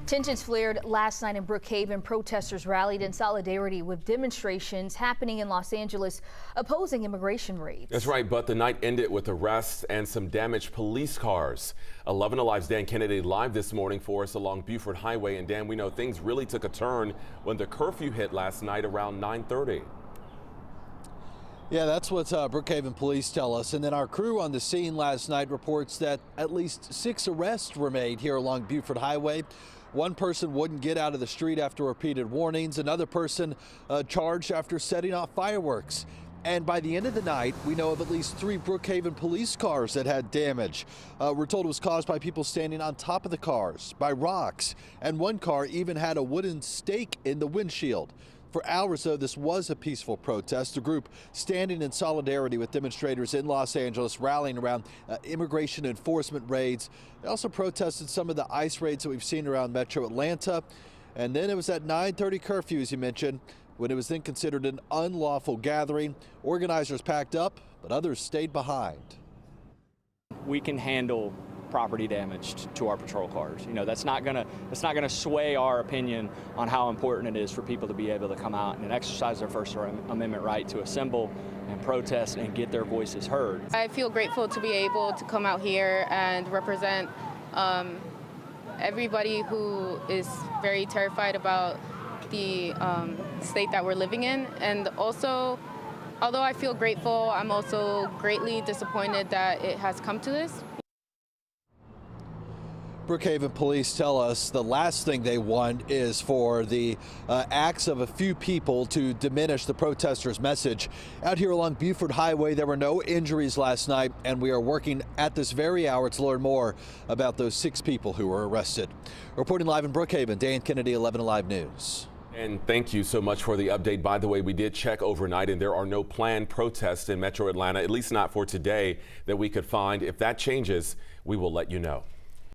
Tensions flared last night in Brookhaven. Protesters rallied in solidarity with demonstrations happening in Los Angeles opposing immigration raids. That's right, but the night ended with arrests and some damaged police cars. 11 Alive's Dan Kennedy live this morning for us along Buford Highway. And Dan, we know things really took a turn when the curfew hit last night around 9:30. Yeah, that's what Brookhaven Police tell us. And then our crew on the scene last night reports that at least 6 arrests were made here along Buford Highway. One person wouldn't get out of the street after repeated warnings. Another person charged after setting off fireworks. And by the end of the night, we know of at least 3 Brookhaven police cars that had damage. We're told it was caused by people standing on top of the cars, by rocks, and one car even had a wooden stake in the windshield. For hours, though, this was a peaceful protest. The group standing in solidarity with demonstrators in Los Angeles, rallying around immigration enforcement raids. They also protested some of the ICE raids that we've seen around Metro Atlanta. And then it was that 9:30 curfew, as you mentioned, when it was then considered an unlawful gathering. Organizers packed up, but others stayed behind. We can handle property damage to our patrol cars. You know, that's not gonna sway our opinion on how important it is for people to be able to come out and exercise their First Amendment right to assemble and protest and get their voices heard. I feel grateful to be able to come out here and represent everybody who is very terrified about the state that we're living in. And also, although I feel grateful, I'm also greatly disappointed that it has come to this. Brookhaven Police tell us the last thing they want is for the acts of a few people to diminish the protesters' message. Out here along Buford Highway, there were no injuries last night, and we are working at this very hour to learn more about those 6 people who were arrested. Reporting live in Brookhaven, Dan Kennedy, 11 Alive News. And thank you so much for the update. By the way, we did check overnight and there are no planned protests in Metro Atlanta, at least not for today, that we could find. If that changes, we will let you know.